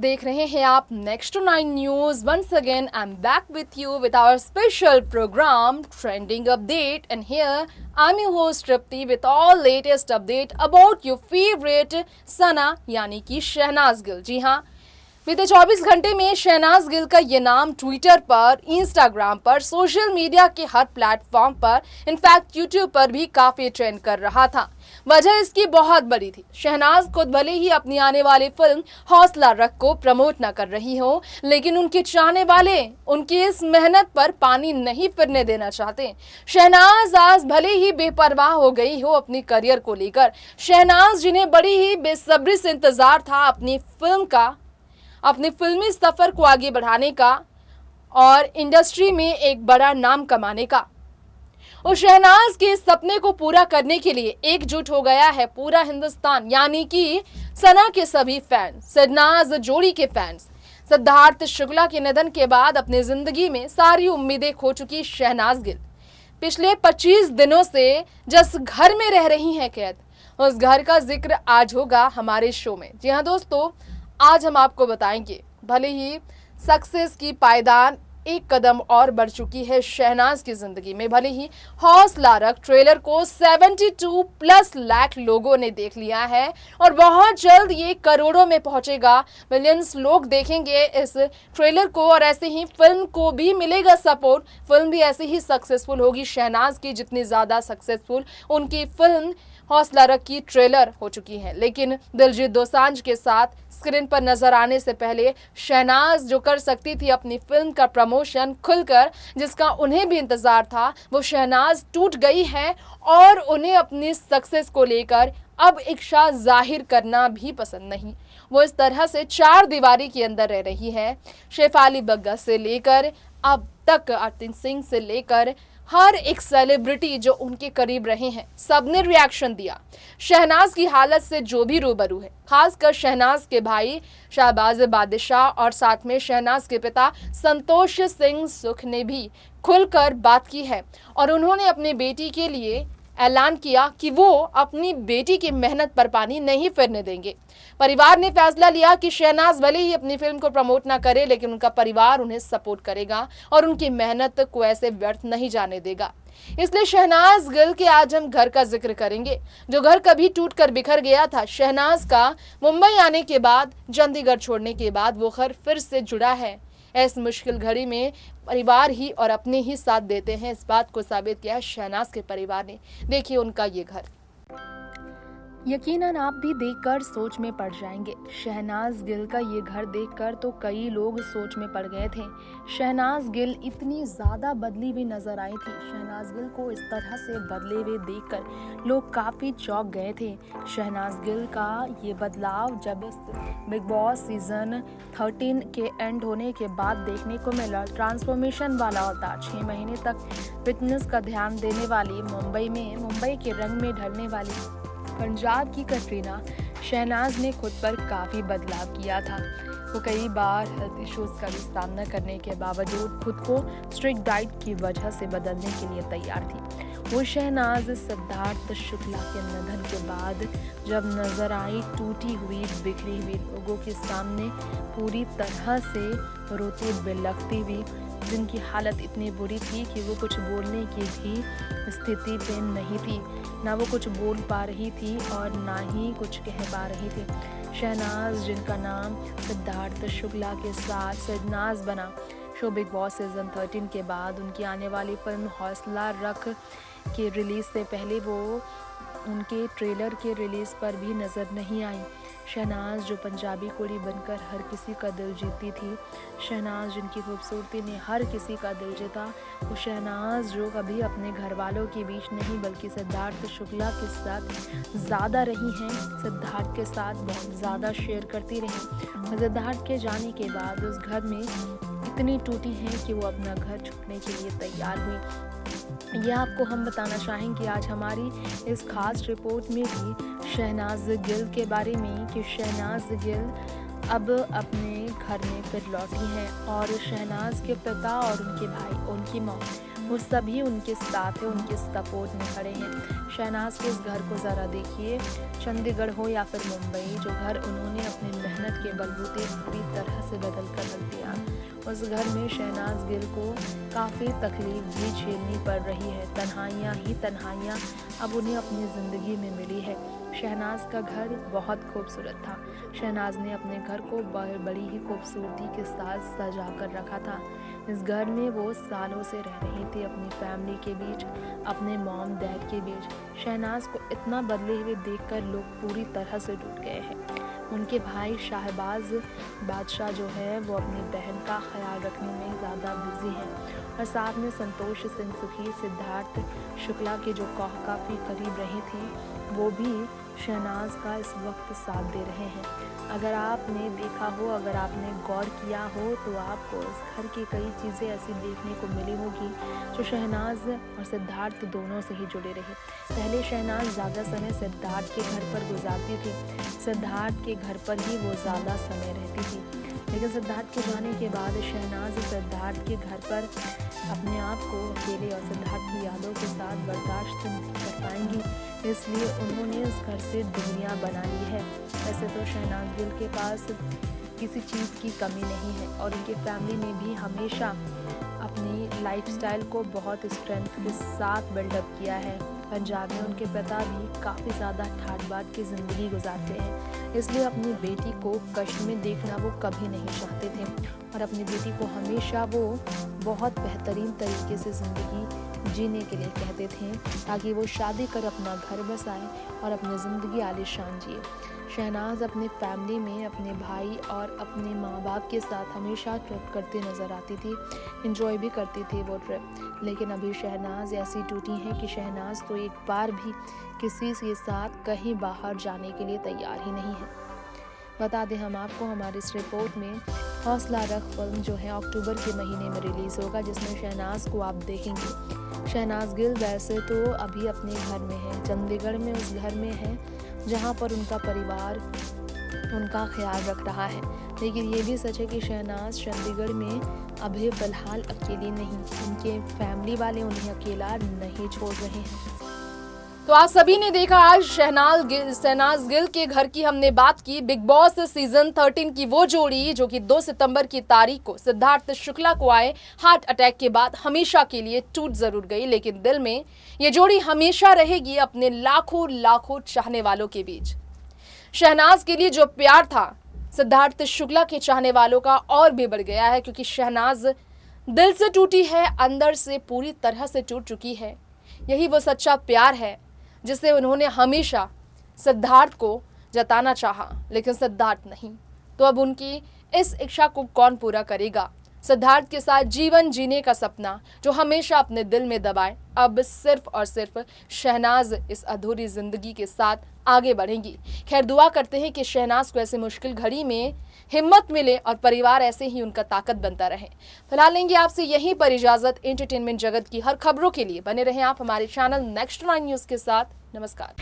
देख रहे हैं आप next to 9 news. Once again I am back with you with our special programme trending update and here I am your host Tripti with all latest update about your favourite Sana यानी कि शहनाज गिल। जी हाँ, बीते 24 घंटे में शहनाज गिल का ये नाम ट्विटर पर, इंस्टाग्राम पर, सोशल मीडिया के हर प्लेटफॉर्म पर, इनफैक्ट यूट्यूब पर भी काफी ट्रेंड कर रहा था। वजह इसकी बहुत बड़ी थी। शहनाज खुद भले ही अपनी आने वाली फिल्म हौसला रख को प्रमोट न कर रही हो, लेकिन उनके चाहने वाले उनकी इस मेहनत पर पानी नहीं फिरने देना चाहते। शहनाज आज भले ही बेपरवाह हो गई हो अपनी करियर को लेकर। शहनाज जिन्हें बड़ी ही बेसब्री से इंतजार था अपने फिल्मी सफर को आगे बढ़ाने का और इंडस्ट्री में एक बड़ा नाम कमाने का, और शहनाज के सपने को पूरा करने के लिए एकजुट हो गया है पूरा हिंदुस्तान, यानी कि सना के सभी फैंस, शहनाज जोड़ी के फैंस। सिद्धार्थ शुक्ला के निधन के बाद अपनी जिंदगी में सारी उम्मीदें खो चुकी शहनाज गिल पिछले 25 दिनों से जिस घर में रह रही हैं कैद, उस घर का जिक्र आज होगा हमारे शो में। जी हाँ दोस्तों, आज हम आपको बताएंगे भले ही सक्सेस की पायदान एक कदम और बढ़ चुकी है शहनाज की जिंदगी में। भले ही हौसला रख ट्रेलर को 72+ लाख लोगों ने देख लिया है और बहुत जल्द ये करोड़ों में पहुंचेगा। मिलियंस लोग देखेंगे इस ट्रेलर को और ऐसे ही फिल्म को भी मिलेगा सपोर्ट। फिल्म भी ऐसे ही सक्सेसफुल होगी शहनाज की जितनी ज़्यादा सक्सेसफुल उनकी फिल्म हौसला रख की ट्रेलर हो चुकी है। लेकिन दिलजीत दोसांझ के साथ स्क्रीन पर नजर आने से पहले शहनाज जो कर सकती थी अपनी फिल्म का प्रमोशन खुलकर, जिसका उन्हें भी इंतजार था, वो शहनाज टूट गई है और उन्हें अपनी सक्सेस को लेकर अब इच्छा जाहिर करना भी पसंद नहीं। वो इस तरह से 4 दीवारी के अंदर रह रही है। शेफाली बग्गा से लेकर अब तक आतिन सिंह से लेकर हर एक सेलिब्रिटी जो उनके करीब रहे हैं, सबने रिएक्शन दिया शहनाज की हालत से। जो भी रूबरू है, खासकर शहनाज के भाई शहबाज बादशाह और साथ में शहनाज के पिता संतोष सिंह सुख ने भी खुलकर बात की है और उन्होंने अपनी बेटी के लिए ऐलान किया कि वो अपनी बेटी की मेहनत पर पानी नहीं फिरने देंगे। परिवार ने फैसला लिया कि शहनाज भले ही अपनी फिल्म को प्रमोट ना करे, लेकिन उनका परिवार उन्हें सपोर्ट करेगा और उनकी मेहनत को ऐसे व्यर्थ नहीं जाने देगा। इसलिए शहनाज गिल के आज हम घर का जिक्र करेंगे, जो घर कभी टूट कर बिखर गया था। शहनाज का मुंबई आने के बाद, चंडीगढ़ छोड़ने के बाद वो घर फिर से जुड़ा है। इस मुश्किल घड़ी में परिवार ही और अपने ही साथ देते हैं, इस बात को साबित किया है शहनाज के परिवार ने। देखिए उनका ये घर। यकीनन आप भी देखकर सोच में पड़ जाएंगे। शहनाज गिल का ये घर देखकर तो कई लोग सोच में पड़ गए थे। शहनाज गिल इतनी ज़्यादा बदली हुई नजर आई थी। शहनाज गिल को इस तरह से बदले हुए देखकर लोग काफ़ी चौंक गए थे। शहनाज गिल का ये बदलाव जब बिग बॉस सीजन 13 के एंड होने के बाद देखने को मिला, ट्रांसफॉर्मेशन वाला होता। 6 महीने तक फिटनेस का ध्यान देने वाली मुंबई के रंग में ढलने वाली पंजाब की कटरीना शहनाज ने खुद पर काफ़ी बदलाव किया था। वो कई बार हेल्थ इश्यूज का भी सामना करने के बावजूद खुद को स्ट्रिक्ट डाइट की वजह से बदलने के लिए तैयार थी। वो शहनाज सिद्धार्थ शुक्ला के निधन के बाद जब नजर आई टूटी हुई बिखरी हुई लोगों के सामने, पूरी तरह से रोती बिलखती हुई, जिनकी हालत इतनी बुरी थी कि वो कुछ बोलने की भी स्थिति पे नहीं थी। ना वो कुछ बोल पा रही थी और ना ही कुछ कह पा रही थी। शहनाज, जिनका नाम सिद्धार्थ शुक्ला के साथ शहनाज बना, शो बिग बॉस सीजन 13 के बाद उनकी आने वाली फिल्म हौसला रख के रिलीज़ से पहले वो उनके ट्रेलर के रिलीज़ पर भी नज़र नहीं आई। शहनाज जो पंजाबी कुड़ी बनकर हर किसी का दिल जीती थी, शहनाज जिनकी खूबसूरती ने हर किसी का दिल जीता, वो शहनाज जो कभी अपने घर वालों के बीच नहीं बल्कि सिद्धार्थ शुक्ला के साथ ज़्यादा रही हैं, सिद्धार्थ के साथ बहुत ज़्यादा शेयर करती रही। सिद्धार्थ के जाने के बाद उस घर में इतनी टूटी हैं कि वो अपना घर छोड़ने के लिए तैयार हुई। यह आपको हम बताना चाहेंगे आज हमारी इस खास रिपोर्ट में भी शहनाज गिल के बारे में कि शहनाज गिल अब अपने घर में फिर लौटी हैं और शहनाज के पिता और उनके भाई, उनकी मौत वो सभी उनके साथ है, उनके सपोर्ट में खड़े हैं। शहनाज के इस घर को ज़रा देखिए, चंडीगढ़ हो या फिर मुंबई, जो घर उन्होंने अपनी मेहनत के बलबूते पूरी तरह से बदल कर रख दिया। उस घर में शहनाज गिल को काफ़ी तकलीफ भी झेलनी पड़ रही है। तन्हाइयाँ ही तन्हाइयाँ अब उन्हें अपनी ज़िंदगी में मिली है। शहनाज का घर बहुत खूबसूरत था। शहनाज ने अपने घर को बड़ी ही खूबसूरती के साथ सजा कर रखा था। इस घर में वो सालों से रह रही थी, अपनी फैमिली के बीच, अपने मॉम डैड के बीच। शहनाज को इतना बदले हुए देखकर लोग पूरी तरह से टूट गए हैं। उनके भाई शाहबाज बादशाह जो है वो अपनी बहन का ख्याल रखने में ज़्यादा बिजी हैं, और साथ में संतोष सिंह सुखी, सिद्धार्थ शुक्ला के जो काफ़ी करीब रहे थे, वो भी शहनाज का इस वक्त साथ दे रहे हैं। अगर आपने देखा हो, अगर आपने गौर किया हो, तो आपको इस घर की कई चीज़ें ऐसी देखने को मिली होगी जो शहनाज और सिद्धार्थ दोनों से ही जुड़े रहे। पहले शहनाज ज़्यादा समय सिद्धार्थ के घर पर गुजारती थी, सिद्धार्थ के घर पर ही वो ज़्यादा समय रहती थी। लेकिन सिद्धार्थ के जाने के बाद शहनाज सिद्धार्थ के घर पर अपने आप को अकेले और सिद्धार्थ की यादों के साथ बर्दाश्त नहीं कर पाएंगी, इसलिए उन्होंने उस घर से दुनिया बना ली है। वैसे तो शहनाज गिल के पास किसी चीज़ की कमी नहीं है, और उनकी फैमिली ने भी हमेशा अपनी लाइफस्टाइल को बहुत स्ट्रेंथ के साथ बिल्डअप किया है। पंजाब में उनके पिता भी काफ़ी ज़्यादा ठाट बाट की ज़िंदगी गुजारते हैं, इसलिए अपनी बेटी को कष्ट में देखना वो कभी नहीं चाहते थे, और अपनी बेटी को हमेशा वो बहुत बेहतरीन तरीके से ज़िंदगी जीने के लिए कहते थे, ताकि वो शादी कर अपना घर बसाए और अपनी ज़िंदगी आलीशान जिए। शहनाज अपने फैमिली में अपने भाई और अपने माँ बाप के साथ हमेशा ट्रिप करते नज़र आती थी, एंजॉय भी करती थी वो ट्रिप। लेकिन अभी शहनाज ऐसी टूटी है कि शहनाज तो एक बार भी किसी के साथ कहीं बाहर जाने के लिए तैयार ही नहीं है। बता दें हम आपको, हमारी इस रिपोर्ट में हौसला रख फिल्म जो है अक्टूबर के महीने में रिलीज़ होगा, जिसमें शहनाज को आप देखेंगे। शहनाज गिल वैसे तो अभी अपने घर में है, चंडीगढ़ में उस घर में है जहां पर उनका परिवार उनका ख्याल रख रहा है। लेकिन ये भी सच है कि शहनाज चंडीगढ़ में अभी फ़िलहाल अकेली नहीं, उनके फैमिली वाले उन्हें अकेला नहीं छोड़ रहे हैं। तो आप सभी ने देखा, आज शहनाज गिल के घर की हमने बात की। बिग बॉस सीजन 13 की वो जोड़ी जो कि 2 सितंबर की तारीख को सिद्धार्थ शुक्ला को आए हार्ट अटैक के बाद हमेशा के लिए टूट जरूर गई, लेकिन दिल में ये जोड़ी हमेशा रहेगी अपने लाखों लाखों चाहने वालों के बीच। शहनाज के लिए जो प्यार था सिद्धार्थ शुक्ला के चाहने वालों का और भी बढ़ गया है, क्योंकि शहनाज दिल से टूटी है, अंदर से पूरी तरह से टूट चुकी है। यही वो सच्चा प्यार है जिसे उन्होंने हमेशा सिद्धार्थ को जताना चाहा, लेकिन सिद्धार्थ नहीं। तो अब उनकी इस इच्छा को कौन पूरा करेगा? सिद्धार्थ के साथ जीवन जीने का सपना जो हमेशा अपने दिल में दबाए, अब सिर्फ और सिर्फ शहनाज इस अधूरी जिंदगी के साथ आगे बढ़ेंगी। खैर, दुआ करते हैं कि शहनाज को ऐसे मुश्किल घड़ी में हिम्मत मिले और परिवार ऐसे ही उनका ताकत बनता रहे। फिलहाल लेंगे आपसे यहीं पर इजाजत। एंटरटेनमेंट जगत की हर खबरों के लिए बने रहें आप हमारे चैनल नेक्स्ट 9 न्यूज़ के साथ। नमस्कार।